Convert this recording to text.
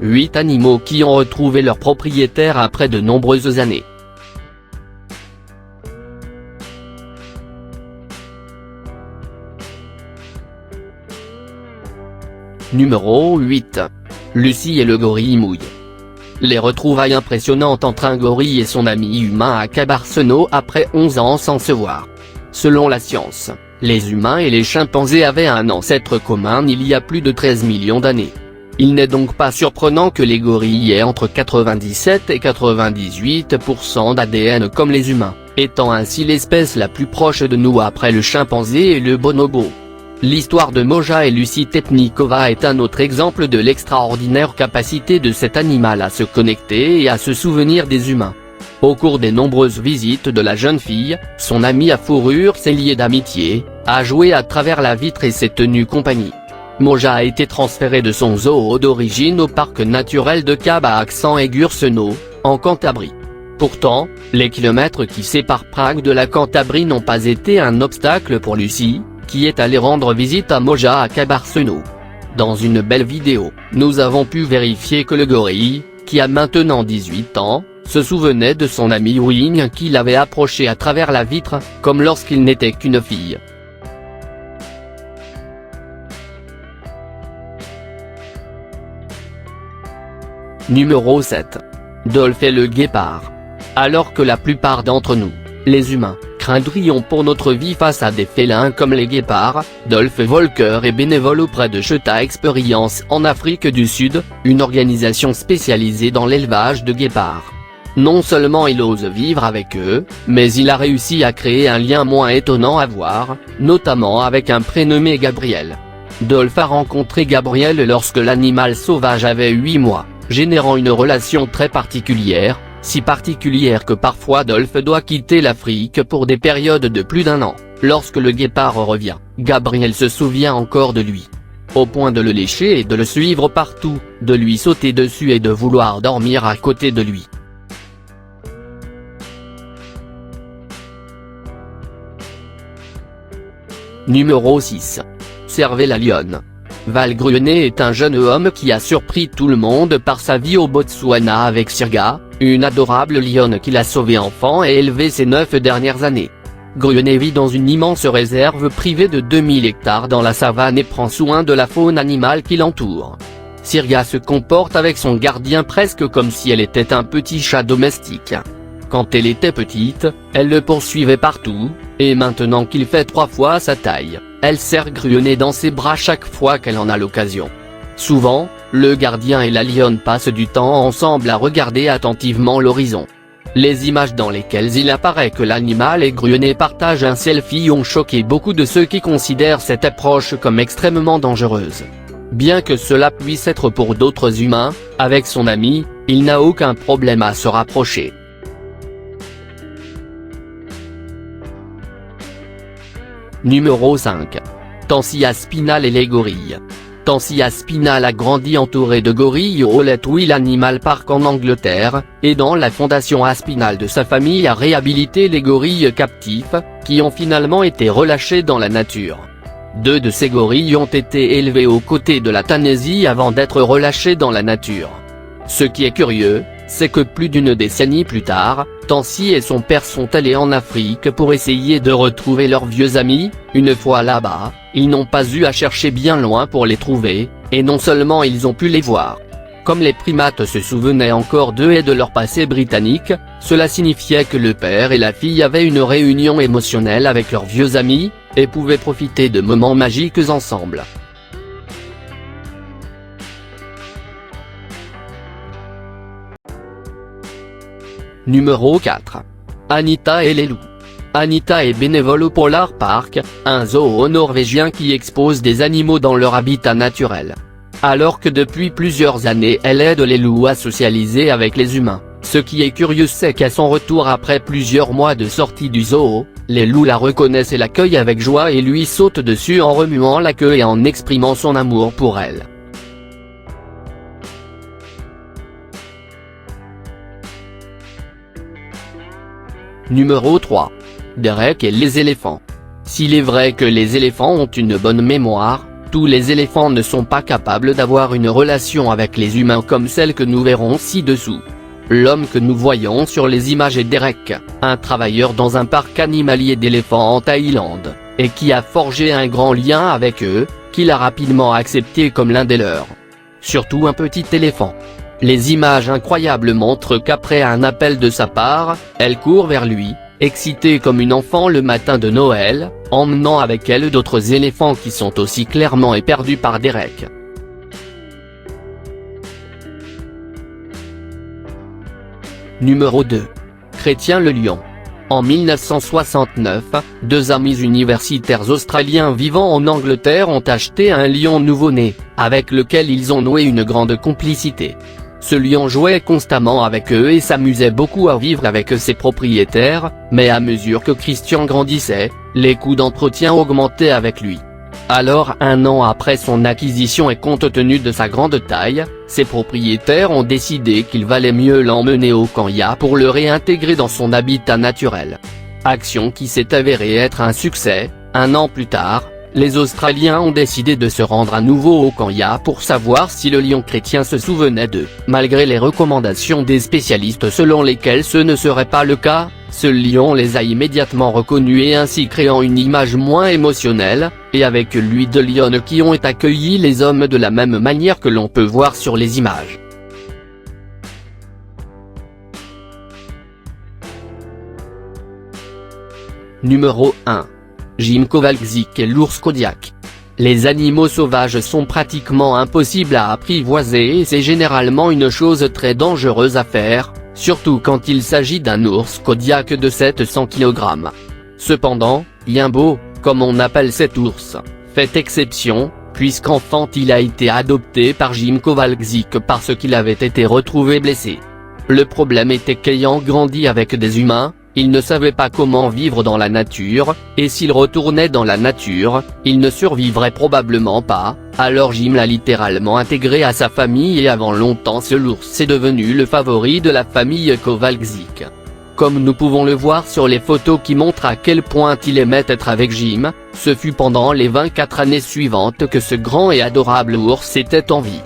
8 animaux qui ont retrouvé leur propriétaire après de nombreuses années. Numéro 8. Lucie et le gorille mouille. Les retrouvailles impressionnantes entre un gorille et son ami humain à Cabarcenos après 11 ans sans se voir. Selon la science, les humains et les chimpanzés avaient un ancêtre commun il y a plus de 13 millions d'années. Il n'est donc pas surprenant que les gorilles aient entre 97 et 98% d'ADN comme les humains, étant ainsi l'espèce la plus proche de nous après le chimpanzé et le bonobo. L'histoire de Moja et Lucie Tetnikova est un autre exemple de l'extraordinaire capacité de cet animal à se connecter et à se souvenir des humains. Au cours des nombreuses visites de la jeune fille, son ami à fourrure s'est lié d'amitié, a joué à travers la vitre et s'est tenu compagnie. Moja a été transféré de son zoo d'origine au parc naturel de Cabarcenos, en Cantabrie. Pourtant, les kilomètres qui séparent Prague de la Cantabrie n'ont pas été un obstacle pour Lucie, qui est allée rendre visite à Moja à Cabarcenos. Dans une belle vidéo, nous avons pu vérifier que le gorille, qui a maintenant 18 ans, se souvenait de son ami Wing qui l'avait approché à travers la vitre, comme lorsqu'il n'était qu'une fille. Numéro 7. Dolph et le guépard. Alors que la plupart d'entre nous, les humains, craindrions pour notre vie face à des félins comme les guépards, Dolph Volker est bénévole auprès de Cheetah Experience en Afrique du Sud, une organisation spécialisée dans l'élevage de guépards. Non seulement il ose vivre avec eux, mais il a réussi à créer un lien moins étonnant à voir, notamment avec un prénommé Gabriel. Dolph a rencontré Gabriel lorsque l'animal sauvage avait 8 mois, générant une relation très particulière, si particulière que parfois Dolph doit quitter l'Afrique pour des périodes de plus d'1 an. Lorsque le guépard revient, Gabriel se souvient encore de lui. Au point de le lécher et de le suivre partout, de lui sauter dessus et de vouloir dormir à côté de lui. Numéro 6. Servez la lionne. Val Gruenet est un jeune homme qui a surpris tout le monde par sa vie au Botswana avec Sirga, une adorable lionne qu'il a sauvée enfant et élevée ces 9 dernières années. Gruenet vit dans une immense réserve privée de 2000 hectares dans la savane et prend soin de la faune animale qui l'entoure. Sirga se comporte avec son gardien presque comme si elle était un petit chat domestique. Quand elle était petite, elle le poursuivait partout, et maintenant qu'il fait 3 fois sa taille, elle serre Gruenet dans ses bras chaque fois qu'elle en a l'occasion. Souvent, le gardien et la lionne passent du temps ensemble à regarder attentivement l'horizon. Les images dans lesquelles il apparaît que l'animal et Gruenet partagent un selfie ont choqué beaucoup de ceux qui considèrent cette approche comme extrêmement dangereuse. Bien que cela puisse être pour d'autres humains, avec son ami, il n'a aucun problème à se rapprocher. Numéro 5. Tansy Aspinall et les gorilles. Tansy Aspinall a grandi entouré de gorilles au Letwil Animal Park en Angleterre, aidant la fondation Aspinall de sa famille à réhabiliter les gorilles captifs, qui ont finalement été relâchés dans la nature. 2 de ces gorilles ont été élevés aux côtés de la Tanaisie avant d'être relâchés dans la nature. Ce qui est curieux, c'est que plus d'une décennie plus tard, Tansy et son père sont allés en Afrique pour essayer de retrouver leurs vieux amis. Une fois là-bas, ils n'ont pas eu à chercher bien loin pour les trouver, et non seulement ils ont pu les voir. Comme les primates se souvenaient encore d'eux et de leur passé britannique, cela signifiait que le père et la fille avaient une réunion émotionnelle avec leurs vieux amis, et pouvaient profiter de moments magiques ensemble. Numéro 4. Anita et les loups. Anita est bénévole au Polar Park, un zoo norvégien qui expose des animaux dans leur habitat naturel. Alors que depuis plusieurs années elle aide les loups à socialiser avec les humains, ce qui est curieux c'est qu'à son retour après plusieurs mois de sortie du zoo, les loups la reconnaissent et l'accueillent avec joie et lui sautent dessus en remuant la queue et en exprimant son amour pour elle. Numéro 3. Derek et les éléphants. S'il est vrai que les éléphants ont une bonne mémoire, Tous les éléphants ne sont pas capables d'avoir une relation avec les humains comme celle que nous verrons ci-dessous. L'homme que nous voyons sur les images est Derek, un travailleur dans un parc animalier d'éléphants en Thaïlande, et qui a forgé un grand lien avec eux, qu'il a rapidement accepté comme l'un des leurs. Surtout un petit éléphant. Les images incroyables montrent qu'après un appel de sa part, elle court vers lui, excitée comme une enfant le matin de Noël, emmenant avec elle d'autres éléphants qui sont aussi clairement éperdus par Derek. Numéro 2. Chrétien le lion. En 1969, deux amis universitaires australiens vivant en Angleterre ont acheté un lion nouveau-né, avec lequel ils ont noué une grande complicité. Ce lion jouait constamment avec eux et s'amusait beaucoup à vivre avec ses propriétaires, mais à mesure que Christian grandissait, les coûts d'entretien augmentaient avec lui. Alors, un an après son acquisition et compte tenu de sa grande taille, ses propriétaires ont décidé qu'il valait mieux l'emmener au Kenya pour le réintégrer dans son habitat naturel. Action qui s'est avérée être un succès. Un an plus tard, les Australiens ont décidé de se rendre à nouveau au Kenya pour savoir si le lion chrétien se souvenait d'eux. Malgré les recommandations des spécialistes selon lesquelles ce ne serait pas le cas, ce lion les a immédiatement reconnus et ainsi créant une image moins émotionnelle, et avec lui deux lionnes qui ont accueilli les hommes de la même manière que l'on peut voir sur les images. Numéro 1. Jim Kowalczyk et l'ours Kodiak. Les animaux sauvages sont pratiquement impossibles à apprivoiser et c'est généralement une chose très dangereuse à faire, surtout quand il s'agit d'un ours Kodiak de 700 kg. Cependant, Yimbo, comme on appelle cet ours, fait exception, puisqu'enfant il a été adopté par Jim Kowalczyk parce qu'il avait été retrouvé blessé. Le problème était qu'ayant grandi avec des humains, il ne savait pas comment vivre dans la nature, et s'il retournait dans la nature, il ne survivrait probablement pas, alors Jim l'a littéralement intégré à sa famille et avant longtemps ce ours est devenu le favori de la famille Kowalczyk. Comme nous pouvons le voir sur les photos qui montrent à quel point il aimait être avec Jim, ce fut pendant les 24 années suivantes que ce grand et adorable ours était en vie.